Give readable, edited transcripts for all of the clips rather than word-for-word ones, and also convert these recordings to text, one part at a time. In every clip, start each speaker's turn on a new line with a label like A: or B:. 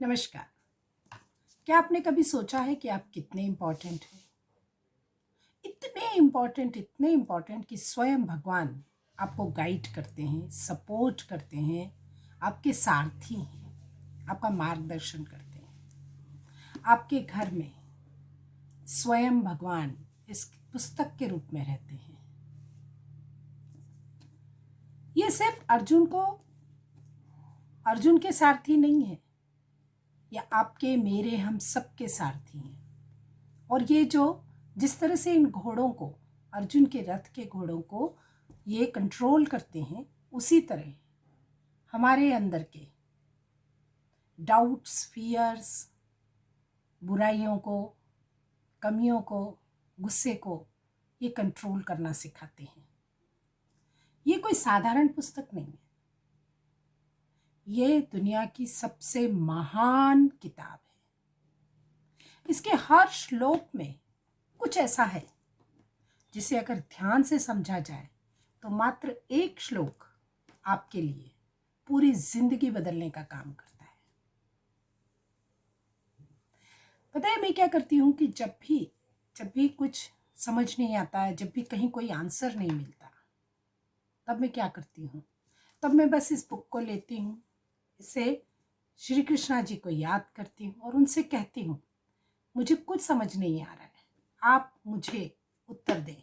A: नमस्कार। क्या आपने कभी सोचा है कि आप कितने इम्पोर्टेंट हैं? इतने इम्पोर्टेंट कि स्वयं भगवान आपको गाइड करते हैं, सपोर्ट करते हैं, आपके सारथी हैं, आपका मार्गदर्शन करते हैं। आपके घर में स्वयं भगवान इस पुस्तक के रूप में रहते हैं। ये सिर्फ अर्जुन के सारथी नहीं है, या आपके मेरे हम सबके सारथी हैं। और ये जिस तरह से इन घोड़ों को, अर्जुन के रथ के घोड़ों को ये कंट्रोल करते हैं, उसी तरह हमारे अंदर के डाउट्स, फियर्स, बुराइयों को, कमियों को, गुस्से को ये कंट्रोल करना सिखाते हैं। ये कोई साधारण पुस्तक नहीं है, ये दुनिया की सबसे महान किताब है। इसके हर श्लोक में कुछ ऐसा है जिसे अगर ध्यान से समझा जाए तो मात्र एक श्लोक आपके लिए पूरी जिंदगी बदलने का काम करता है। पता है मैं क्या करती हूँ कि जब भी कुछ समझ नहीं आता है, जब भी कहीं कोई आंसर नहीं मिलता, तब मैं क्या करती हूँ, तब मैं बस इस बुक को लेती हूँ, इसे श्री कृष्णा जी को याद करती हूँ और उनसे कहती हूँ, मुझे कुछ समझ नहीं आ रहा है, आप मुझे उत्तर दें।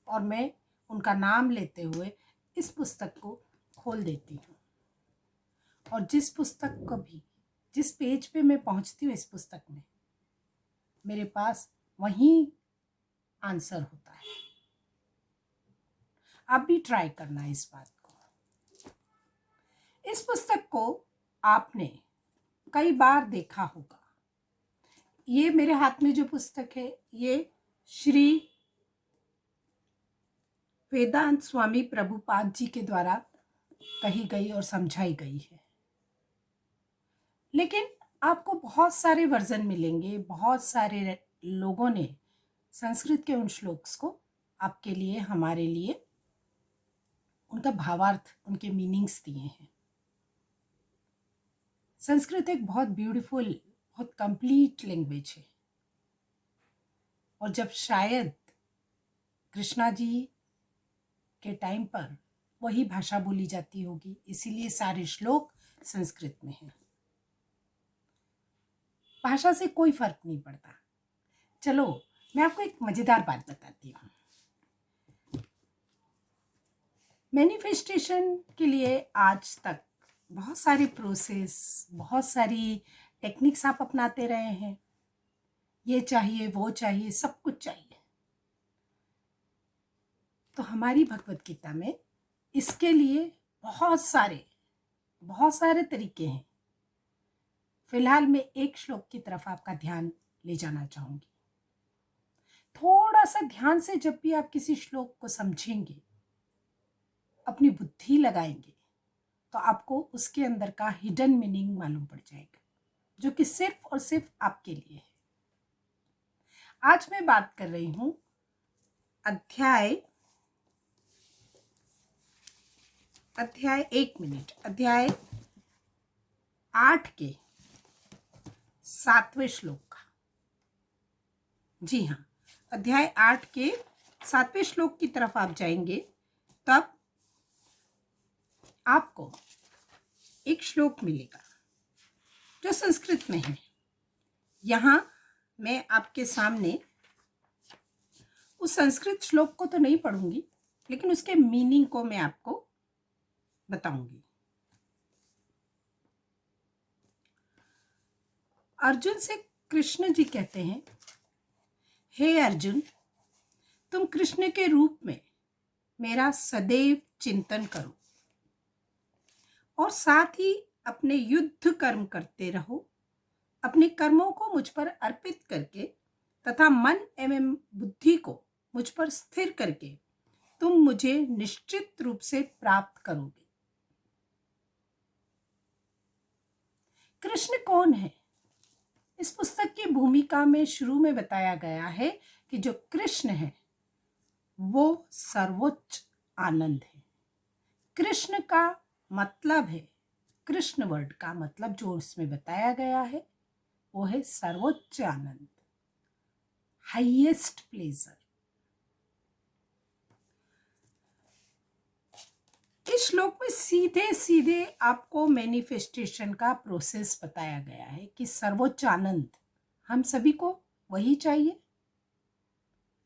A: और मैं उनका नाम लेते हुए इस पुस्तक को खोल देती हूँ। और जिस पेज पे मैं पहुँचती हूँ इस पुस्तक में, मेरे पास वही आंसर होता है। आप भी ट्राई करना इस बात को। इस पुस्तक को आपने कई बार देखा होगा। ये मेरे हाथ में जो पुस्तक है, ये श्री वेदांत स्वामी प्रभुपाद जी के द्वारा कही गई और समझाई गई है। लेकिन आपको बहुत सारे वर्जन मिलेंगे, बहुत सारे लोगों ने संस्कृत के उन श्लोक्स को आपके लिए, हमारे लिए उनका भावार्थ, उनके मीनिंग्स दिए हैं। संस्कृत एक बहुत ब्यूटीफुल, बहुत कंप्लीट लैंग्वेज है। और जब शायद कृष्णा जी के टाइम पर वही भाषा बोली जाती होगी, इसीलिए सारे श्लोक संस्कृत में हैं। भाषा से कोई फर्क नहीं पड़ता। चलो मैं आपको एक मजेदार बात बताती हूँ। मैनिफेस्टेशन के लिए आज तक बहुत सारे प्रोसेस, बहुत सारी टेक्निक्स आप अपनाते रहे हैं। ये चाहिए, वो चाहिए, सब कुछ चाहिए। तो हमारी भगवत गीता में इसके लिए बहुत सारे तरीके हैं। फिलहाल मैं एक श्लोक की तरफ आपका ध्यान ले जाना चाहूंगी। थोड़ा सा ध्यान से जब भी आप किसी श्लोक को समझेंगे, अपनी बुद्धि लगाएंगे, तो आपको उसके अंदर का हिडन मीनिंग मालूम पड़ जाएगा, जो कि सिर्फ और सिर्फ आपके लिए है। आज मैं बात कर रही हूं अध्याय 8 के 7वें श्लोक का। जी हाँ, अध्याय 8 के 7वें श्लोक की तरफ आप जाएंगे, तब आपको एक श्लोक मिलेगा जो संस्कृत में है। यहाँ मैं आपके सामने उस संस्कृत श्लोक को तो नहीं पढ़ूंगी, लेकिन उसके मीनिंग को मैं आपको बताऊंगी। अर्जुन से कृष्ण जी कहते हैं, हे अर्जुन, तुम कृष्ण के रूप में मेरा सदैव चिंतन करो और साथ ही अपने युद्ध कर्म करते रहो। अपने कर्मों को मुझ पर अर्पित करके तथा मन एवं बुद्धि को मुझ पर स्थिर करके तुम मुझे निश्चित रूप से प्राप्त करोगे। कृष्ण कौन है? इस पुस्तक की भूमिका में शुरू में बताया गया है कि जो कृष्ण है वो सर्वोच्च आनंद है। कृष्ण का मतलब है कृष्ण वर्ड का मतलब जो उसमें बताया गया है वो है सर्वोच्च आनंद, हाईएस्ट प्लेजर। इस श्लोक में सीधे सीधे आपको मैनिफेस्टेशन का प्रोसेस बताया गया है कि सर्वोच्च आनंद हम सभी को वही चाहिए।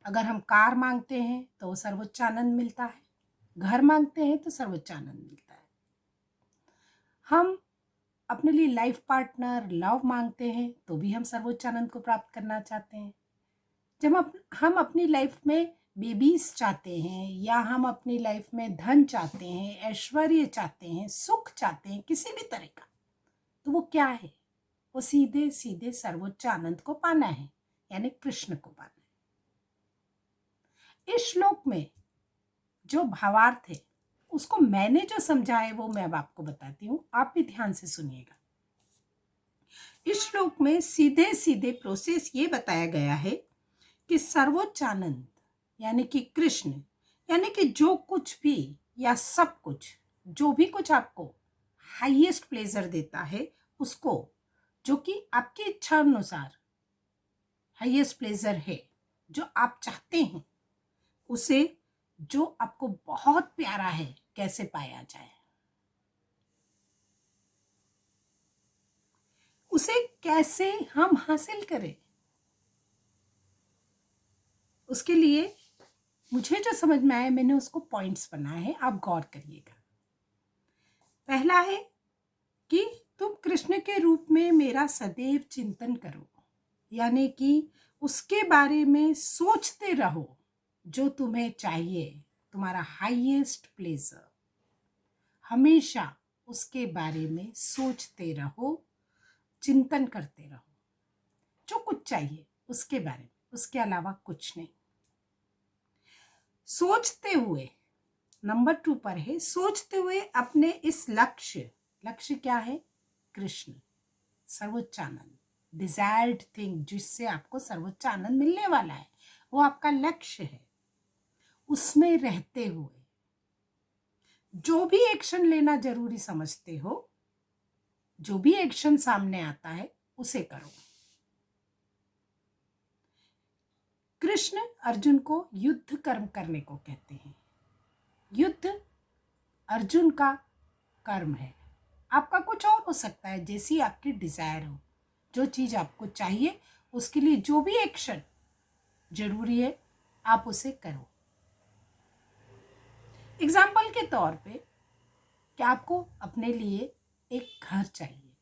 A: अगर हम कार मांगते हैं तो सर्वोच्च आनंद मिलता है, घर मांगते हैं तो सर्वोच्च आनंद मिलता है। हम अपने लिए लाइफ पार्टनर, लव मांगते हैं तो भी हम सर्वोच्च आनंद को प्राप्त करना चाहते हैं। जब हम अपनी लाइफ में बेबीज चाहते हैं या हम अपनी लाइफ में धन चाहते हैं, ऐश्वर्य चाहते हैं, सुख चाहते हैं किसी भी तरह का, तो वो क्या है? वो सीधे सीधे सर्वोच्च आनंद को पाना है, यानी कृष्ण को पाना है। इस श्लोक में जो भावार्थ है उसको मैंने जो समझा है वो मैं अब आपको बताती हूँ, आप भी ध्यान से सुनिएगा। इस श्लोक में सीधे सीधे प्रोसेस ये बताया गया है कि सर्वोच्च आनंद यानी कि कृष्ण, यानी कि जो कुछ भी या सब कुछ, जो भी कुछ आपको हाईएस्ट प्लेजर देता है, उसको, जो कि आपकी इच्छा अनुसार हाईएस्ट प्लेजर है, जो आप चाहते हैं, उसे, जो आपको बहुत प्यारा है, कैसे पाया जाए, उसे कैसे हम हासिल करें। उसके लिए मुझे जो समझ में आया मैंने उसको पॉइंट्स बनाए हैं, आप गौर करिएगा। पहला है कि तुम कृष्ण के रूप में मेरा सदैव चिंतन करो, यानी कि उसके बारे में सोचते रहो जो तुम्हें चाहिए, तुम्हारा हाईएस्ट प्लेजर। हमेशा उसके बारे में सोचते रहो, चिंतन करते रहो, जो कुछ चाहिए उसके बारे में, उसके अलावा कुछ नहीं। सोचते हुए, नंबर 2 पर है, सोचते हुए अपने इस लक्ष्य, लक्ष्य क्या है? कृष्ण, सर्वोच्च आनंद, डिजायर्ड थिंग, जिससे आपको सर्वोच्च आनंद मिलने वाला है, वो आपका लक्ष्य है। उसमें रहते हुए जो भी एक्शन लेना जरूरी समझते हो, जो भी एक्शन सामने आता है उसे करो। कृष्ण अर्जुन को युद्ध कर्म करने को कहते हैं। युद्ध अर्जुन का कर्म है। आपका कुछ और हो सकता है, जैसी आपकी डिजायर हो, जो चीज आपको चाहिए उसके लिए जो भी एक्शन जरूरी है आप उसे करो। एग्जाम्पल के तौर पे कि आपको अपने लिए एक घर चाहिए,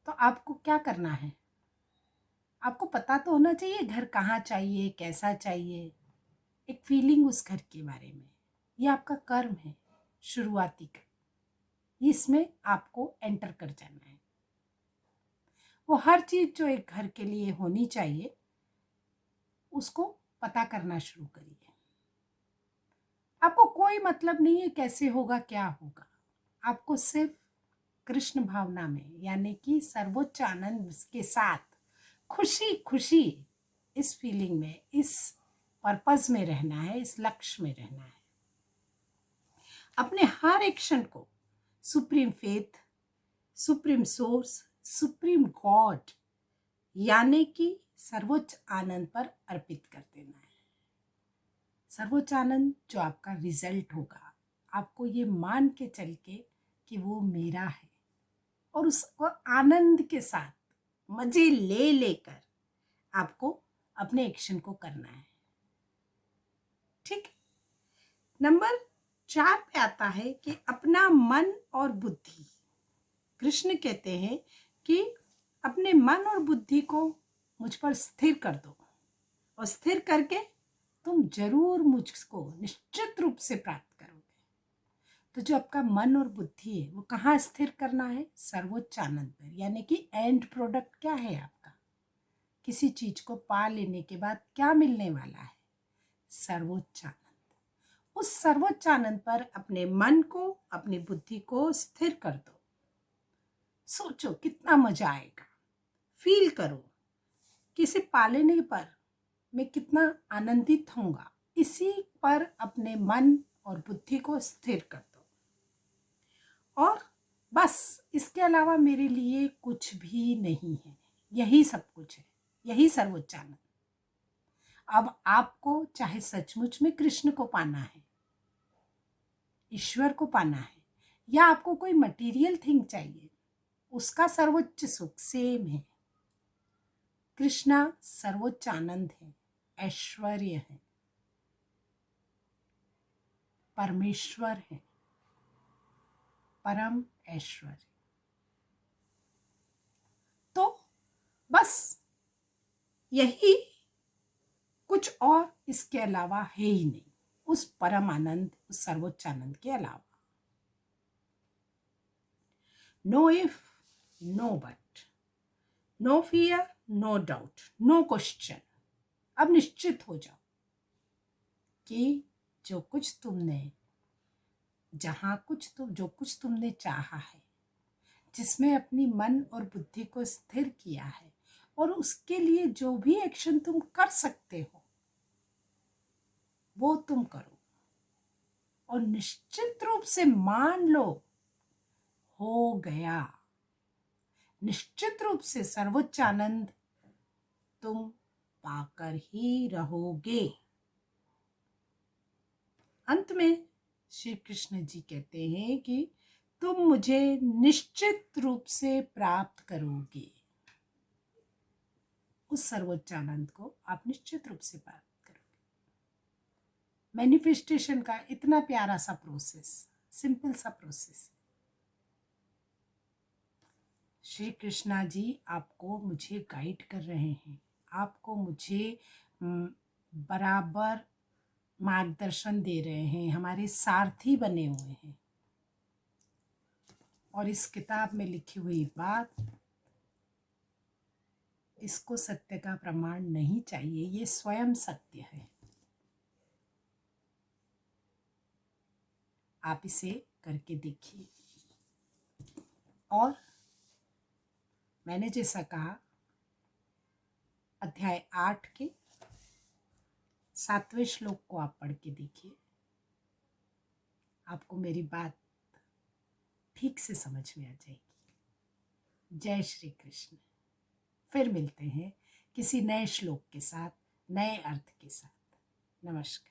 A: तो आपको क्या करना है? आपको पता तो होना चाहिए घर कहाँ चाहिए, कैसा चाहिए, एक फीलिंग उस घर के बारे में। ये आपका कर्म है, शुरुआती का। इसमें आपको एंटर कर जाना है। वो हर चीज जो एक घर के लिए होनी चाहिए उसको पता करना शुरू करिए। आपको कोई मतलब नहीं है कैसे होगा, क्या होगा, आपको सिर्फ कृष्ण भावना में, यानी कि सर्वोच्च आनंद के साथ खुशी खुशी इस फीलिंग में, इस पर्पस में रहना है, इस लक्ष्य में रहना है। अपने हर एक्शन को supreme faith, supreme source, supreme God यानी कि सर्वोच्च आनंद पर अर्पित कर देना है। सर्वोच्च आनंद जो आपका रिजल्ट होगा, आपको ये मान के चल के कि वो मेरा है, और उस आनंद के साथ मजे ले लेकर आपको अपने एक्शन को करना है। ठीक। नंबर 4 पे आता है कि अपना मन और बुद्धि, कृष्ण कहते हैं कि अपने मन और बुद्धि को मुझ पर स्थिर कर दो, और स्थिर करके तुम जरूर मुझको निश्चित रूप से प्राप्त करोगे। तो जो आपका मन और बुद्धि है वो कहाँ स्थिर करना है? सर्वोच्च आनंद पर, यानी कि एंड प्रोडक्ट क्या है आपका? किसी चीज को पा लेने के बाद क्या मिलने वाला है? सर्वोच्च आनंद। उस सर्वोच्च आनंद पर अपने मन को, अपनी बुद्धि को स्थिर कर दो। सोचो कितना मजा आएगा, फील करो कि इसे पा लेने पर मैं कितना आनंदित होऊंगा। इसी पर अपने मन और बुद्धि को स्थिर कर दो, और बस इसके अलावा मेरे लिए कुछ भी नहीं है, यही सब कुछ है, यही सर्वोच्च आनंद। अब आपको चाहे सचमुच में कृष्ण को पाना है, ईश्वर को पाना है, या आपको कोई मटेरियल थिंग चाहिए, उसका सर्वोच्च सुख सेम है। कृष्णा सर्वोच्च आनंद है, ऐश्वर्य है, परमेश्वर है, परम ऐश्वर्य। तो बस यही, कुछ और इसके अलावा है ही नहीं, उस परम आनंद, उस सर्वोच्च आनंद के अलावा। No if, no but, no fear, no doubt, no question. अब निश्चित हो जाओ कि जो कुछ तुमने, जो कुछ तुमने चाहा है, जिसमें अपनी मन और बुद्धि को स्थिर किया है, और उसके लिए जो भी एक्शन तुम कर सकते हो वो तुम करो, और निश्चित रूप से मान लो हो गया। निश्चित रूप से सर्वोच्च आनंद तुम पाकर ही रहोगे। अंत में श्री कृष्ण जी कहते हैं कि तुम मुझे निश्चित रूप से प्राप्त करोगे। उस सर्वोच्च आनंद को आप निश्चित रूप से प्राप्त करोगे। मैनिफेस्टेशन का इतना प्यारा सा प्रोसेस, सिंपल सा प्रोसेस। श्री कृष्णा जी आपको मुझे गाइड कर रहे हैं, आपको मुझे बराबर मार्गदर्शन दे रहे हैं, हमारे सारथी बने हुए हैं। और इस किताब में लिखी हुई बात, इसको सत्य का प्रमाण नहीं चाहिए, ये स्वयं सत्य है। आप इसे करके देखिए। और मैंने जैसा कहा, अध्याय 8 के 7वें श्लोक को आप पढ़ के देखिए, आपको मेरी बात ठीक से समझ में आ जाएगी। जय श्री कृष्ण। फिर मिलते हैं किसी नए श्लोक के साथ, नए अर्थ के साथ। नमस्कार।